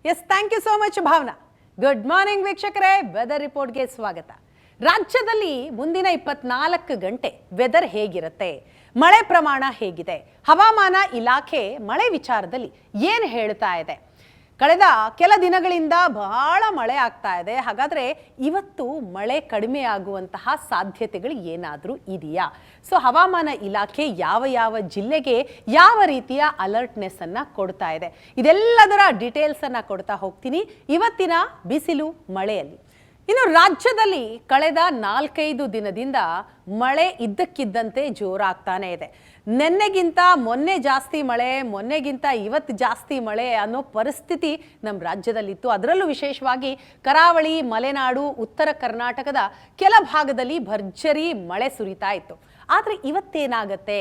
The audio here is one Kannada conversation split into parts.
S, thank you so much Bhavana. Good morning ವೀಕ್ಷಕರೇ, ವೆದರ್ ರಿಪೋರ್ಟ್ಗೆ ಸ್ವಾಗತ. ರಾಜ್ಯದಲ್ಲಿ ಮುಂದಿನ 24 ಗಂಟೆ ವೆದರ್ ಹೇಗಿರುತ್ತೆ, ಮಳೆ ಪ್ರಮಾಣ ಹೇಗಿದೆ, ಹವಾಮಾನ ಇಲಾಖೆ ಮಳೆ ವಿಚಾರದಲ್ಲಿ ಏನು ಹೇಳ್ತಾ ಇದೆ? ಕಳೆದ ಕೆಲ ದಿನಗಳಿಂದ ಬಹಳ ಮಳೆ ಆಗ್ತಾ ಇದೆ. ಹಾಗಾದರೆ ಇವತ್ತು ಮಳೆ ಕಡಿಮೆ ಆಗುವಂತಹ ಸಾಧ್ಯತೆಗಳು ಏನಾದರೂ ಇದೆಯಾ? ಸೊ ಹವಾಮಾನ ಇಲಾಖೆ ಯಾವ ಯಾವ ಜಿಲ್ಲೆಗೆ ಯಾವ ರೀತಿಯ ಅಲರ್ಟ್ನೆಸ್ ಅನ್ನು ಕೊಡ್ತಾ ಇದೆ, ಇದೆಲ್ಲದರ ಡೀಟೇಲ್ಸನ್ನು ಕೊಡ್ತಾ ಹೋಗ್ತೀನಿ ಇವತ್ತಿನ ಬಿಸಿಲು ಮಳೆಯಲ್ಲಿ. ಇನ್ನು ರಾಜ್ಯದಲ್ಲಿ ಕಳೆದ 4-5 ದಿನದಿಂದ ಮಳೆ ಇದ್ದಕ್ಕಿದ್ದಂತೆ ಜೋರಾಗ್ತಾನೆ ಇದೆ. ನಿನ್ನೆಗಿಂತ ಮೊನ್ನೆ ಜಾಸ್ತಿ ಮಳೆ, ಮೊನ್ನೆಗಿಂತ ಇವತ್ತು ಜಾಸ್ತಿ ಮಳೆ ಅನ್ನೋ ಪರಿಸ್ಥಿತಿ ನಮ್ಮ ರಾಜ್ಯದಲ್ಲಿತ್ತು. ಅದರಲ್ಲೂ ವಿಶೇಷವಾಗಿ ಕರಾವಳಿ, ಮಲೆನಾಡು, ಉತ್ತರ ಕರ್ನಾಟಕದ ಕೆಲ ಭಾಗದಲ್ಲಿ ಭರ್ಜರಿ ಮಳೆ ಸುರಿತಾ ಇತ್ತು. ಆದರೆ ಇವತ್ತೇನಾಗತ್ತೆ?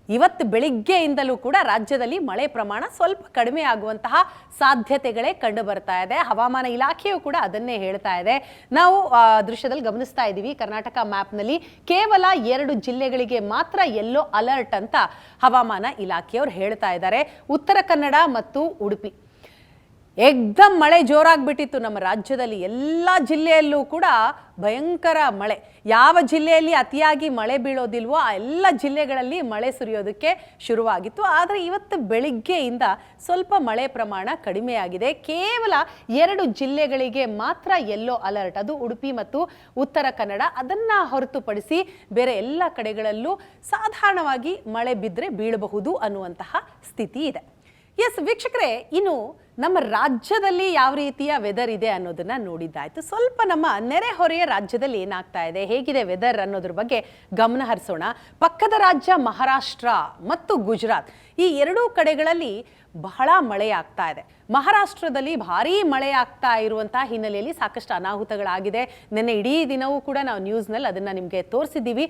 ಇವತ್ತು ಬೆಳಿಗ್ಗೆಯಿಂದಲೂ ಕೂಡ ರಾಜ್ಯದಲ್ಲಿ ಮಳೆ ಪ್ರಮಾಣ ಸ್ವಲ್ಪ ಕಡಿಮೆ ಆಗುವಂತಹ ಸಾಧ್ಯತೆಗಳೇ ಕಂಡು ಬರ್ತಾ ಇದೆ. ಹವಾಮಾನ ಇಲಾಖೆಯು ಕೂಡ ಅದನ್ನೇ ಹೇಳ್ತಾ ಇದೆ. ನಾವು ದೃಶ್ಯದಲ್ಲಿ ಗಮನಿಸ್ತಾ ಇದ್ದೀವಿ, ಕರ್ನಾಟಕ ಮ್ಯಾಪ್ನಲ್ಲಿ ಕೇವಲ 2 ಜಿಲ್ಲೆಗಳಿಗೆ ಮಾತ್ರ ಯೆಲ್ಲೋ ಅಲರ್ಟ್ ಅಂತ ಹವಾಮಾನ ಇಲಾಖೆಯವರು ಹೇಳ್ತಾ ಇದ್ದಾರೆ, ಉತ್ತರ ಕನ್ನಡ ಮತ್ತು ಉಡುಪಿ. ಏಕ್ದಮ್ ಮಳೆ ಜೋರಾಗ್ಬಿಟ್ಟಿತ್ತು ನಮ್ಮ ರಾಜ್ಯದಲ್ಲಿ. ಎಲ್ಲ ಜಿಲ್ಲೆಯಲ್ಲೂ ಕೂಡ ಭಯಂಕರ ಮಳೆ. ಯಾವ ಜಿಲ್ಲೆಯಲ್ಲಿ ಅತಿಯಾಗಿ ಮಳೆ ಬೀಳೋದಿಲ್ವೋ ಆ ಎಲ್ಲ ಜಿಲ್ಲೆಗಳಲ್ಲಿ ಮಳೆ ಸುರಿಯೋದಕ್ಕೆ ಶುರುವಾಗಿತ್ತು. ಆದರೆ ಇವತ್ತು ಬೆಳಿಗ್ಗೆಯಿಂದ ಸ್ವಲ್ಪ ಮಳೆ ಪ್ರಮಾಣ ಕಡಿಮೆಯಾಗಿದೆ. ಕೇವಲ 2 ಜಿಲ್ಲೆಗಳಿಗೆ ಮಾತ್ರ ಯೆಲ್ಲೋ ಅಲರ್ಟ್, ಅದು ಉಡುಪಿ ಮತ್ತು ಉತ್ತರ ಕನ್ನಡ. ಅದನ್ನು ಹೊರತುಪಡಿಸಿ ಬೇರೆ ಎಲ್ಲ ಕಡೆಗಳಲ್ಲೂ ಸಾಧಾರಣವಾಗಿ ಮಳೆ ಬಿದ್ದರೆ ಬೀಳಬಹುದು ಅನ್ನುವಂತಹ ಸ್ಥಿತಿ ಇದೆ. ಎಸ್ ವೀಕ್ಷಕರೇ, ಇನ್ನು ನಮ್ಮ ರಾಜ್ಯದಲ್ಲಿ ಯಾವ ರೀತಿಯ ವೆದರ್ ಇದೆ ಅನ್ನೋದನ್ನ ನೋಡಿದ್ದಾಯ್ತು. ಸ್ವಲ್ಪ ನಮ್ಮ ನೆರೆಹೊರೆಯ ರಾಜ್ಯದಲ್ಲಿ ಏನಾಗ್ತಾ ಇದೆ, ಹೇಗಿದೆ ವೆದರ್ ಅನ್ನೋದ್ರ ಬಗ್ಗೆ ಗಮನ ಹರಿಸೋಣ. ಪಕ್ಕದ ರಾಜ್ಯ ಮಹಾರಾಷ್ಟ್ರ ಮತ್ತು ಗುಜರಾತ್, ಈ 2 ಕಡೆಗಳಲ್ಲಿ ಬಹಳ ಮಳೆ ಆಗ್ತಾ ಇದೆ. ಮಹಾರಾಷ್ಟ್ರದಲ್ಲಿ ಭಾರೀ ಮಳೆ ಆಗ್ತಾ ಇರುವಂತಹ ಹಿನ್ನೆಲೆಯಲ್ಲಿ ಸಾಕಷ್ಟು ಅನಾಹುತಗಳಾಗಿದೆ. ನಿನ್ನೆ ಇಡೀ ದಿನವೂ ಕೂಡ ನಾವು ನ್ಯೂಸ್ನಲ್ಲಿ ಅದನ್ನು ನಿಮಗೆ ತೋರಿಸಿದ್ದೀವಿ.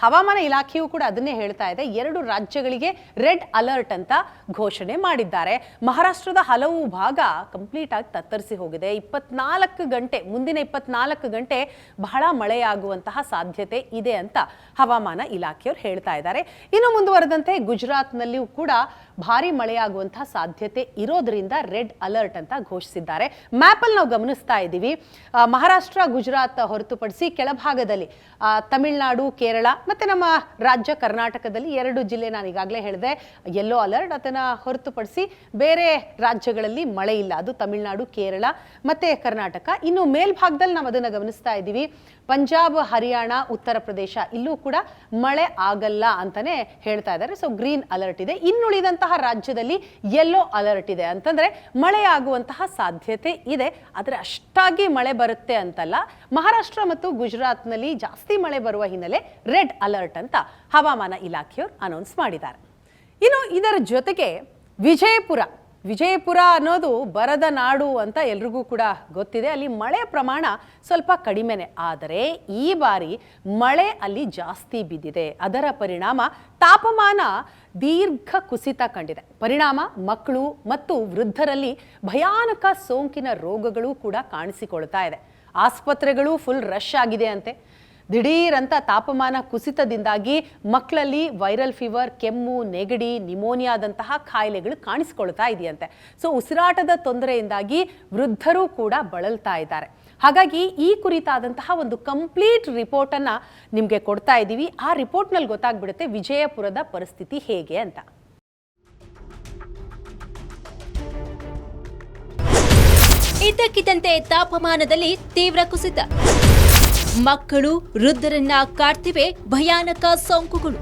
ಹವಾಮಾನ ಇಲಾಖೆಯೂ ಕೂಡ ಅದನ್ನೇ ಹೇಳ್ತಾ ಇದೆ. 2 ರಾಜ್ಯಗಳಿಗೆ ರೆಡ್ ಅಲರ್ಟ್ ಅಂತ ಘೋಷಣೆ ಮಾಡಿದ್ದಾರೆ. ಮಹಾರಾಷ್ಟ್ರದ ಹಲವು ಭಾಗ ಕಂಪ್ಲೀಟ್ ಆಗಿ ತತ್ತರಿಸಿ ಹೋಗಿದೆ. 24 ಗಂಟೆ, ಮುಂದಿನ 24 ಗಂಟೆ ಬಹಳ ಮಳೆಯಾಗುವಂತಹ ಸಾಧ್ಯತೆ ಇದೆ ಅಂತ ಹವಾಮಾನ ಇಲಾಖೆಯವರು ಹೇಳ್ತಾ ಇದ್ದಾರೆ. ಇನ್ನು ಮುಂದುವರೆದಂತೆ ಗುಜರಾತ್ನಲ್ಲಿಯೂ ಕೂಡ ಭಾರಿ ಮಳೆಯಾಗುವಂತಹ ಸಾಧ್ಯತೆ ಇರೋದ್ರಿಂದ ರೆಡ್ ಅಲರ್ಟ್ ಅಂತ ಘೋಷಿಸಿದ್ದಾರೆ. ಮ್ಯಾಪಲ್ಲಿ ನಾವು ಗಮನಿಸ್ತಾ ಇದ್ದೀವಿ, ಮಹಾರಾಷ್ಟ್ರ, ಗುಜರಾತ್ ಹೊರತುಪಡಿಸಿ ಕೆಳಭಾಗದಲ್ಲಿ ತಮಿಳುನಾಡು, ಕೇರಳ ಮತ್ತು ನಮ್ಮ ರಾಜ್ಯ ಕರ್ನಾಟಕದಲ್ಲಿ 2 ಜಿಲ್ಲೆ ನಾನು ಈಗಾಗಲೇ ಹೇಳಿದೆ ಯೆಲ್ಲೋ ಅಲರ್ಟ್. ಅದನ್ನು ಹೊರತುಪಡಿಸಿ ಬೇರೆ ರಾಜ್ಯಗಳಲ್ಲಿ ಮಳೆ ಇಲ್ಲ, ಅದು ತಮಿಳುನಾಡು, ಕೇರಳ ಮತ್ತು ಕರ್ನಾಟಕ. ಇನ್ನು ಮೇಲ್ಭಾಗದಲ್ಲಿ ನಾವು ಅದನ್ನು ಗಮನಿಸ್ತಾ ಇದ್ದೀವಿ, ಪಂಜಾಬ್, ಹರಿಯಾಣ, ಉತ್ತರ ಪ್ರದೇಶ, ಇಲ್ಲೂ ಕೂಡ ಮಳೆ ಆಗಲ್ಲ ಅಂತಾನೆ ಹೇಳ್ತಾ ಇದ್ದಾರೆ. ಸೊ ಗ್ರೀನ್ ಅಲರ್ಟ್ ಇದೆ. ಇನ್ನುಳಿದಂತಹ ರಾಜ್ಯದಲ್ಲಿ ಯೆಲ್ಲೋ ಅಲರ್ಟ್ ಇದೆ. ಅಂತಂದ್ರೆ ಮಳೆ ಆಗುವಂತಹ ಸಾಧ್ಯತೆ ಇದೆ, ಆದರೆ ಅಷ್ಟಾಗಿ ಮಳೆ ಬರುತ್ತೆ ಅಂತಲ್ಲ. ಮಹಾರಾಷ್ಟ್ರ ಮತ್ತು ಗುಜರಾತ್ನಲ್ಲಿ ಜಾಸ್ತಿ ಮಳೆ ಬರುವ ಹಿನ್ನೆಲೆ ರೆಡ್ ಅಲರ್ಟ್ ಅಂತ ಹವಾಮಾನ ಇಲಾಖೆಯವರು ಅನೌನ್ಸ್ ಮಾಡಿದ್ದಾರೆ. ಇನ್ನು ಇದರ ಜೊತೆಗೆ ವಿಜಯಪುರ ಅನ್ನೋದು ಬರದ ನಾಡು ಅಂತ ಎಲ್ರಿಗೂ ಕೂಡ ಗೊತ್ತಿದೆ. ಅಲ್ಲಿ ಮಳೆ ಪ್ರಮಾಣ ಸ್ವಲ್ಪ ಕಡಿಮೆನೆ, ಆದರೆ ಈ ಬಾರಿ ಮಳೆ ಅಲ್ಲಿ ಜಾಸ್ತಿ ಬಿದ್ದಿದೆ. ಅದರ ಪರಿಣಾಮ ತಾಪಮಾನ ದೀರ್ಘ ಕುಸಿತ ಕಂಡಿದೆ. ಪರಿಣಾಮ ಮಕ್ಕಳು ಮತ್ತು ವೃದ್ಧರಲ್ಲಿ ಭಯಾನಕ ಸೋಂಕಿನ ರೋಗಗಳು ಕೂಡ ಕಾಣಿಸಿಕೊಳ್ತಾ ಇದೆ. ಆಸ್ಪತ್ರೆಗಳು ಫುಲ್ ರಶ್ ಆಗಿದೆ ಅಂತೆ. ದಿಢೀರಂತ ತಾಪಮಾನ ಕುಸಿತದಿಂದಾಗಿ ಮಕ್ಕಳಲ್ಲಿ ವೈರಲ್ ಫೀವರ್, ಕೆಮ್ಮು, ನೆಗಡಿ, ನಿಮೋನಿಯಾದಂತಹ ಕಾಯಿಲೆಗಳು ಕಾಣಿಸಿಕೊಳ್ತಾ ಇದೆಯಂತೆ. ಸೊ ಉಸಿರಾಟದ ತೊಂದರೆಯಿಂದಾಗಿ ವೃದ್ಧರು ಕೂಡ ಬಳಲ್ತಾ ಇದ್ದಾರೆ. ಹಾಗಾಗಿ ಈ ಕುರಿತಾದಂತಹ ಒಂದು ಕಂಪ್ಲೀಟ್ ರಿಪೋರ್ಟನ್ನು ನಿಮಗೆ ಕೊಡ್ತಾ ಇದ್ದೀವಿ. ಆ ರಿಪೋರ್ಟ್ನಲ್ಲಿ ಗೊತ್ತಾಗ್ಬಿಡುತ್ತೆ ವಿಜಯಪುರದ ಪರಿಸ್ಥಿತಿ ಹೇಗೆ ಅಂತ. ಇದ್ದಕ್ಕಿದ್ದಂತೆ ತಾಪಮಾನದಲ್ಲಿ ತೀವ್ರ ಕುಸಿತ, ಮಕ್ಕಳು ವೃದ್ಧರನ್ನ ಕಾಡ್ತಿವೆ ಭಯಾನಕ ಸೋಂಕುಗಳು.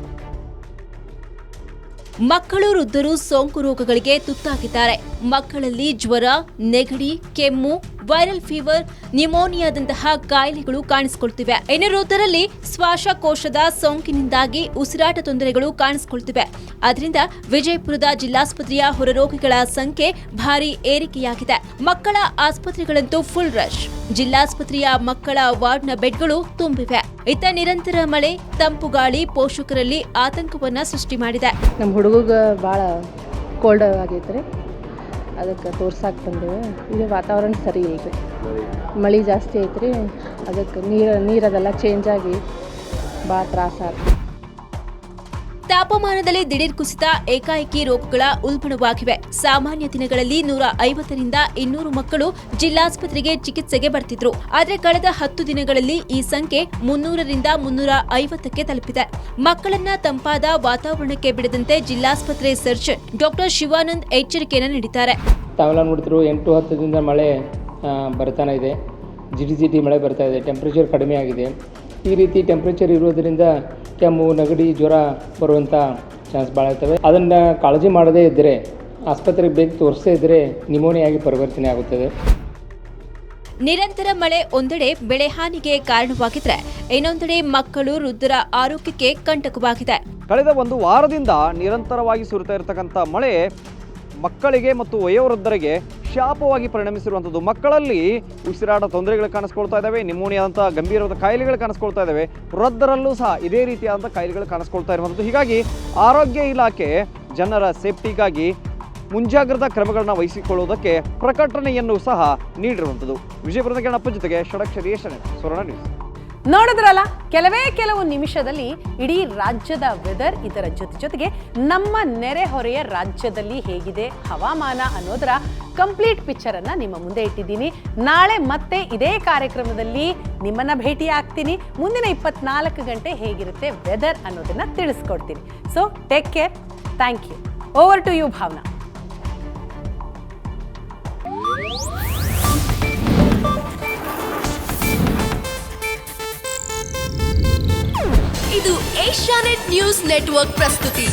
ಮಕ್ಕಳು ವೃದ್ಧರು ಸೋಂಕು ರೋಗಗಳಿಗೆ ತುತ್ತಾಗಿದ್ದಾರೆ. ಮಕ್ಕಳಲ್ಲಿ ಜ್ವರ, ನೆಗಡಿ, ಕೆಮ್ಮು, ವೈರಲ್ ಫೀವರ್, ನ್ಯೂಮೋನಿಯಾದಂತಹ ಕಾಯಿಲೆಗಳು ಕಾಣಿಸಿಕೊಳ್ತಿವೆ. ಇನ್ನು ವೃದ್ಧರಲ್ಲಿ ಶ್ವಾಸಕೋಶದ ಸೋಂಕಿನಿಂದಾಗಿ ಉಸಿರಾಟ ತೊಂದರೆಗಳು ಕಾಣಿಸಿಕೊಳ್ತಿವೆ. ಅದರಿಂದ ವಿಜಯಪುರದ ಜಿಲ್ಲಾಸ್ಪತ್ರೆಯ ಹೊರರೋಗಿಗಳ ಸಂಖ್ಯೆ ಭಾರಿ ಏರಿಕೆಯಾಗಿದೆ. ಮಕ್ಕಳ ಆಸ್ಪತ್ರೆಗಳಂತೂ ಫುಲ್ ರಶ್. ಜಿಲ್ಲಾಸ್ಪತ್ರೆಯ ಮಕ್ಕಳ ವಾರ್ಡ್ನ ಬೆಡ್ಗಳು ತುಂಬಿವೆ. ಇತ್ತ ನಿರಂತರ ಮಳೆ, ತಂಪು ಗಾಳಿ ಪೋಷಕರಲ್ಲಿ ಆತಂಕವನ್ನ ಸೃಷ್ಟಿ ಮಾಡಿದೆ. ನಮ್ಮ ಹುಡುಗ ಭಾಳ ಕೋಲ್ಡ್ ಆಗೈತ್ರಿ, ಅದಕ್ಕೆ ತೋರ್ಸಾಕ್ ಬಂದೇವೆ. ಇದು ವಾತಾವರಣ ಸರಿ ಐತೆ, ಮಳೆ ಜಾಸ್ತಿ ಐತ್ರಿ, ಅದಕ್ಕೆ ನೀರದೆಲ್ಲ ಚೇಂಜ್ ಆಗಿ ಭಾಳ ತ್ರಾಸ ಆಗ್ತದೆ. ತಾಪಮಾನದಲ್ಲಿ ದಿಢೀರ್ ಕುಸಿತ, ಏಕಾಏಕಿ ರೋಗಗಳ ಉಲ್ಬಣವಾಗಿವೆ. ಸಾಮಾನ್ಯ ದಿನಗಳಲ್ಲಿ 150ರಿಂದ 200 ಮಕ್ಕಳು ಜಿಲ್ಲಾಸ್ಪತ್ರೆಗೆ ಚಿಕಿತ್ಸೆಗೆ ಬರ್ತಿದ್ರು. ಆದರೆ ಕಳೆದ 10 ದಿನಗಳಲ್ಲಿ ಈ ಸಂಖ್ಯೆ 300ರಿಂದ 350ಕ್ಕೆ ತಲುಪಿದೆ. ಮಕ್ಕಳನ್ನ ತಂಪಾದ ವಾತಾವರಣಕ್ಕೆ ಬಿಡದಂತೆ ಜಿಲ್ಲಾಸ್ಪತ್ರೆ ಸರ್ಜನ್ ಡಾಕ್ಟರ್ ಶಿವಾನಂದ್ ಎಚ್ಚರಿಕೆಯನ್ನು ನೀಡಿದ್ದಾರೆ. ತಾವೆಲ್ಲ ನೋಡ್ತಿದ್ರು 8-10 ದಿನದಿಂದ ಮಳೆ ಬರ್ತಾನೆ ಇದೆ. ಜಿಟಿ ಮಳೆ ಬರ್ತಾ ಇದೆ. ಟೆಂಪ್ರೇಚರ್ ಕಡಿಮೆ ಆಗಿದೆ. ಈ ರೀತಿ ಟೆಂಪ್ರೇಚರ್ ಇರೋದರಿಂದ ಕೆಮ್ಮು, ನೆಗಡಿ, ಜ್ವರ ಬರುವಂಥ ಚಾನ್ಸ್ ಭಾಳ ಇರ್ತವೆ. ಅದನ್ನು ಕಾಳಜಿ ಮಾಡದೇ ಇದ್ದರೆ, ಆಸ್ಪತ್ರೆಗೆ ಬೇಗ ತೋರಿಸದೇ ಇದ್ದರೆ ನಿಮೋನಿಯಾಗಿ ಪರಿವರ್ತನೆ ಆಗುತ್ತದೆ. ನಿರಂತರ ಮಳೆ ಒಂದೆಡೆ ಬೆಳೆ ಹಾನಿಗೆ ಕಾರಣವಾಗಿದ್ರೆ, ಇನ್ನೊಂದೆಡೆ ಮಕ್ಕಳು, ವೃದ್ಧರ ಆರೋಗ್ಯಕ್ಕೆ ಕಂಟಕವಾಗಿದೆ. ಕಳೆದ ಒಂದು ವಾರದಿಂದ ನಿರಂತರವಾಗಿ ಸುರಿತಾ ಇರತಕ್ಕಂಥ ಮಳೆ ಮಕ್ಕಳಿಗೆ ಮತ್ತು ವಯೋವೃದ್ಧರಿಗೆ ಶಾಪವಾಗಿ ಪರಿಣಮಿಸಿರುವಂಥದ್ದು. ಮಕ್ಕಳಲ್ಲಿ ಉಸಿರಾಟ ತೊಂದರೆಗಳು ಕಾಣಿಸ್ಕೊಳ್ತಾ ಇದ್ದಾವೆ, ನಿಮೋನಿಯಾದಂಥ ಗಂಭೀರವಾದ ಕಾಯಿಲೆಗಳು ಕಾಣಿಸ್ಕೊಳ್ತಾ ಇದ್ದಾವೆ. ವೃದ್ಧರಲ್ಲೂ ಸಹ ಇದೇ ರೀತಿಯಾದಂಥ ಕಾಯಿಲೆಗಳು ಕಾಣಿಸ್ಕೊಳ್ತಾ ಇರುವಂಥದ್ದು. ಹೀಗಾಗಿ ಆರೋಗ್ಯ ಇಲಾಖೆ ಜನರ ಸೇಫ್ಟಿಗಾಗಿ ಮುಂಜಾಗ್ರತಾ ಕ್ರಮಗಳನ್ನು ವಹಿಸಿಕೊಳ್ಳುವುದಕ್ಕೆ ಪ್ರಕಟಣೆಯನ್ನು ಸಹ ನೀಡಿರುವಂಥದ್ದು. ವಿಜಯಪುರದ ಗಣಪ ಜೊತೆಗೆ ಷಡಕ್ಷರಿ ಸ್ವರ್ಣ ನ್ಯೂಸ್. ನೋಡಿದ್ರಲ್ಲ, ಕೆಲವು ನಿಮಿಷದಲ್ಲಿ ಇಡೀ ರಾಜ್ಯದ ವೆದರ್, ಇದರ ಜೊತೆಗೆ ನಮ್ಮ ನೆರೆಹೊರೆಯ ರಾಜ್ಯದಲ್ಲಿ ಹೇಗಿದೆ ಹವಾಮಾನ ಅನ್ನೋದರ ಕಂಪ್ಲೀಟ್ ಪಿಕ್ಚರ್ ಅನ್ನ ನಿಮ್ಮ ಮುಂದೆ ಇಟ್ಟಿದ್ದೀನಿ. ನಾಳೆ ಮತ್ತೆ ಇದೇ ಕಾರ್ಯಕ್ರಮದಲ್ಲಿ ನಿಮ್ಮನ್ನ ಭೇಟಿ ಆಗ್ತೀನಿ. ಮುಂದಿನ 24 ಗಂಟೆ ಹೇಗಿರುತ್ತೆ ವೆದರ್ ಅನ್ನೋದನ್ನ ತಿಳಿಸ್ಕೊಡ್ತೀನಿ. So take care. Thank you. Over to you Bhavana. ಇದು ಏಷ್ಯಾನೆಟ್ ನ್ಯೂಸ್ ನೆಟ್ವರ್ಕ್ ಪ್ರಸ್ತುತಿ.